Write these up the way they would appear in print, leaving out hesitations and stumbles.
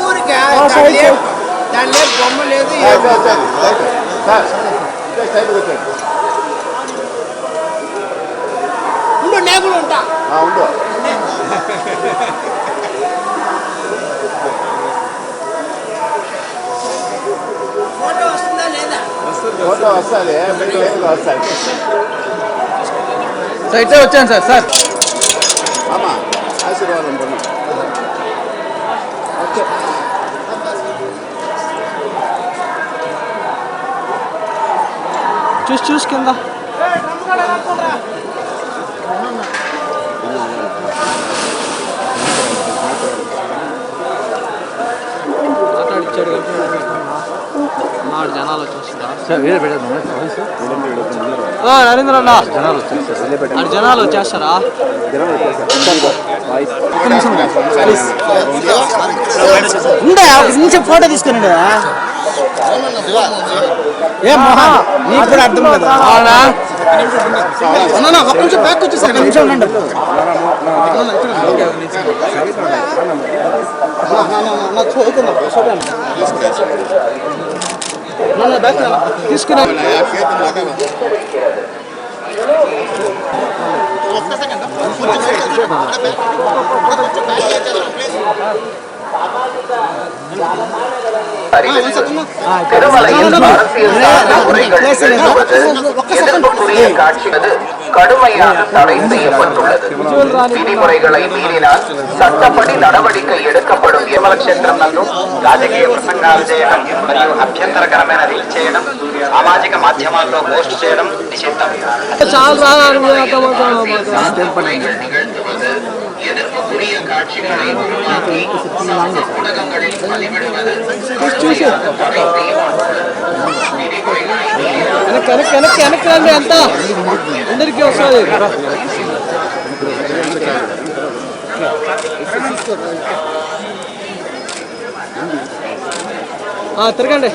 ఊరికే దాని లేదు బొమ్మ లేదు ఉండు నేగులు ఉంటా ఉండు ఫోటో వస్తుందా లేదా ఫోటో వస్తుంది వస్తుంది సైటే వచ్చాను సార్ సార్ ఆమా ఆశీర్వాదం పొంది ఓకే చూసి కింద మాట్లాడిచ్చాడు జనాలు వచ్చేస్తారా నరేంద్ర అన్న జనాలు వచ్చేస్తారా నిమిషం ఫోటో తీసుకున్నాడు ఏ మహా నీకు కూడా అర్థం కదా ఒక్క నిమిషం బ్యాక్ వచ్చేసాను నిమిషం ఉండండి తీసుకున్నా கடுமையாக தடை செய்யப்பட்டுள்ளது. விதிமுறைகளை மீறினால் చట్టపడి నడవడిక எடுக்கப்படும் యమనక్షత్రం నందు రాజకీయ ప్రసంగాలు చేయడం మరియు అభ్యంతరకరమైన రీల్ చేయడం సామాజిక మాధ్యమాల్లో పోస్ట్ చేయడం నిషిద్ధం. எதிர்ப்புக்குரிய காட்சிகளை உருவாக்கி சமூக ஊடகங்களில் பதிவிடுவது వెనక్కి రండి అంతా అందరికీ వస్తుంది తిరగండి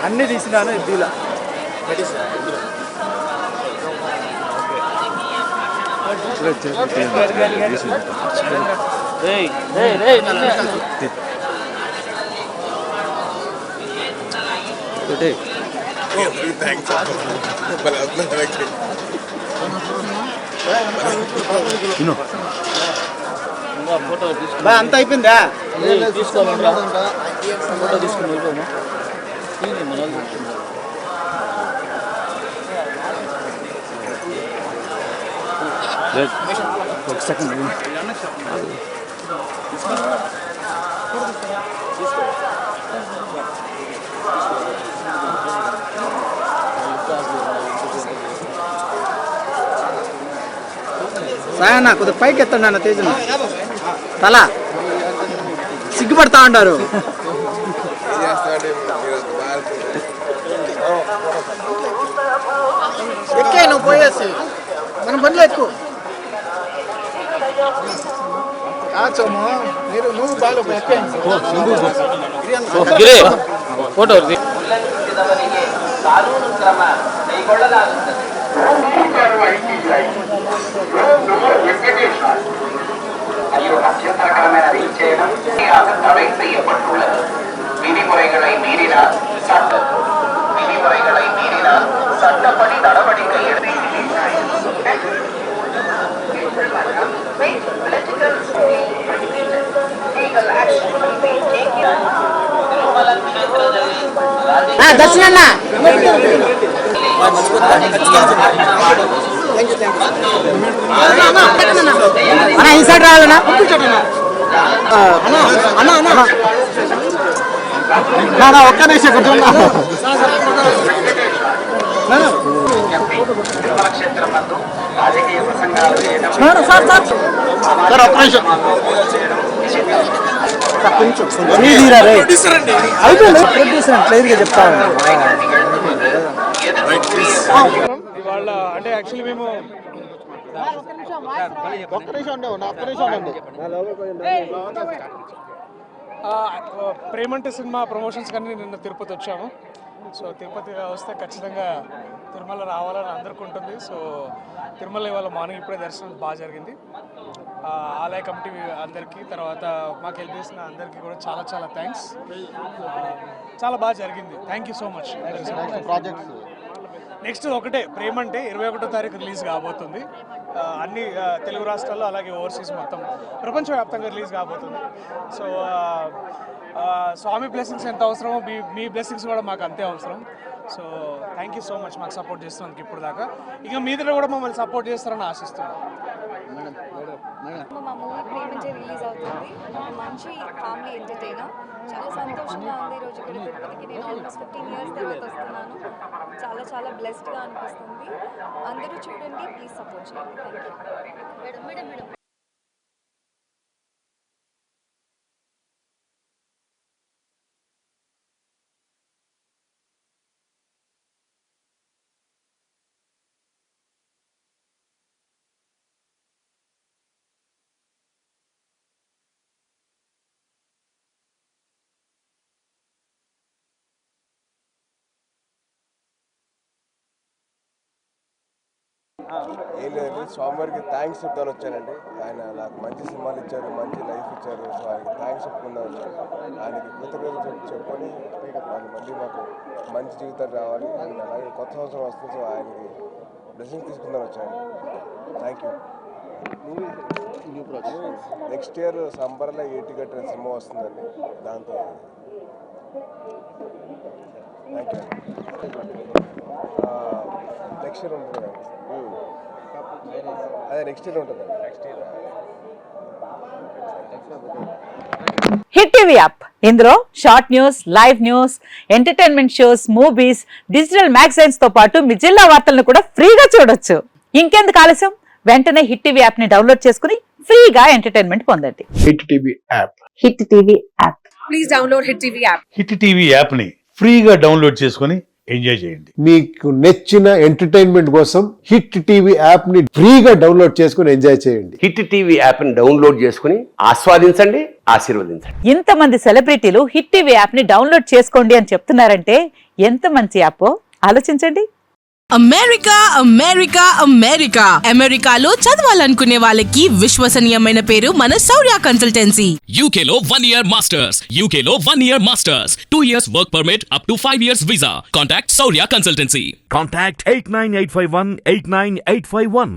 అన్ని తీసినాను ఇద్దీలా అంత అయిపోయిందా తీసుకోవాలంటే ఫోటో తీసుకుని వెళ్ళిపోమా ఒక సెకండ్ సాయన్న కొద్దిగా పైకి ఎత్తండి అన్న తేజన తల సిగ్గుపడతా ఉంటారు ఎక్కే నువ్వు పోయేసి మనం బండ్లో ఎక్కువ కాచోము మీరు నువ్వు బాగా ఫోటో అభ్యంతరకరమైన రీల్ చేయడం తడై செய்யப்பட்டுள்ளது. விதிமுறைகளை மீறினால் சட்டப்படி நடவடிக்கை దర్శనన్న అన్నా ఈసారి రావాలన్నా అన్నా ఒక్క నిమిషం క్లియర్గా చెప్తాను. ఇవాళ అంటే యాక్చువల్లీ మేము ఒక్క నిమిషం ఉండండి. ప్రేమంటే సినిమా ప్రమోషన్స్ కానీ నిన్న తిరుపతి వచ్చాము. సో తిరుపతి వస్తే ఖచ్చితంగా తిరుమల రావాలని అందరికీ ఉంటుంది. సో తిరుమల ఇవాళ మార్నింగ్ ఇప్పుడే దర్శనం బాగా జరిగింది. ఆలయ కమిటీ అందరికీ, తర్వాత మాకు హెల్ప్ చేసిన అందరికీ కూడా చాలా చాలా థ్యాంక్స్. చాలా బాగా జరిగింది. Thank you so much. Projects next ఒకటే ప్రేమంటే 21వ తారీఖు రిలీజ్ కాబోతుంది. అన్ని తెలుగు రాష్ట్రాల్లో అలాగే ఓవర్సీస్ మొత్తం ప్రపంచవ్యాప్తంగా రిలీజ్ కాబోతుంది. సో స్వామి బ్లెస్సింగ్స్ ఎంత అవసరమో మీ బ్లెస్సింగ్స్ కూడా మాకు అంతే అవసరం. So thank you so much మాకు సపోర్ట్ చేస్తున్నందుకు ఇప్పుడు దాకా. ఇక మీదలో కూడా మమ్మల్ని సపోర్ట్ చేస్తారని ఆశిస్తున్నాను. మా మూవీ ప్రేమించే రిలీజ్ అవుతుంది. మంచి ఫ్యామిలీ ఎంటర్టైనర్. చాలా సంతోషంగా ఉంది. ఈరోజు ఇక్కడ తిరుపతికి నేను ఆల్మోస్ట్ 15 years తర్వాత వస్తున్నాను. చాలా చాలా బ్లెస్డ్గా అనిపిస్తుంది. అందరూ చూడండి, ప్లీజ్ సపోర్ట్ చేయండి. Thank you. ఏం లేదు, స్వామివారికి థ్యాంక్స్ చెప్తాను వచ్చానండి. ఆయన నాకు మంచి సినిమాలు ఇచ్చారు, మంచి లైఫ్ ఇచ్చారు. సో ఆయనకి థ్యాంక్స్ చెప్పుకుందాం వచ్చాను. ఆయనకి కృతజ్ఞతలు చెప్పుకొని మళ్ళీ మాకు మంచి జీవితం రావాలి. అండ్ అలాగే కొత్త సంవత్సరం వస్తుంది. సో ఆయనకి బ్లెస్సింగ్ తీసుకుందాం వచ్చాను. Thank you. నెక్స్ట్ ఇయర్ సంబర్లో 80 కట్టిన సినిమా వస్తుందండి. దాంతో థ్యాంక్ యూ. నెక్స్ట్ ఇయర్ ఉంటుంది. అదే నెక్స్ట్ ఇయర్ ఉంటుంది. హిట్ టీవీ యాప్, ఇందులో short news, live news, entertainment shows, movies, digital magazines తో పాటు మీ జిల్లా వార్తలను కూడా ఫ్రీగా చూడొచ్చు. ఇంకెందుకు ఆలస్యం, వెంటనే హిట్ టీవీ యాప్ ని డౌన్లోడ్ చేసుకుని ఫ్రీగా ఎంటర్టైన్మెంట్ పొందండి. Hit TV app. Hit TV app. Please download hit TV app. Hit TV app ని ఫ్రీగా డౌన్లోడ్ చేసుకుని ఎంజాయ్ చేయండి. మీకు నచ్చిన ఎంటర్టైన్మెంట్ కోసం హిట్ టీవీ యాప్ ని ఫ్రీగా డౌన్లోడ్ చేసుకుని ఎంజాయ్ చేయండి. హిట్ టీవీ యాప్ ని డౌన్లోడ్ చేసుకుని ఆస్వాదించండి, ఆశీర్వదించండి. ఇంతమంది సెలబ్రిటీలు హిట్ టీవీ యాప్ ని డౌన్లోడ్ చేసుకోండి అని చెప్తున్నారంటే ఎంత మంచి యాప్ ఆలోచించండి. అమెరికా అమెరికా అమెరికా అమెరికాలో చదవాలనుకునే వాళ్ళకి విశ్వసనీయమైన పేరు మన శౌర్య కన్సల్టెన్సీ. యూకేలో 1 year మాస్టర్స్. యూకేలో 1 year masters. 2 years work permit up to 5 years visa. Contact Shaurya consultancy. Contact 89851 89851.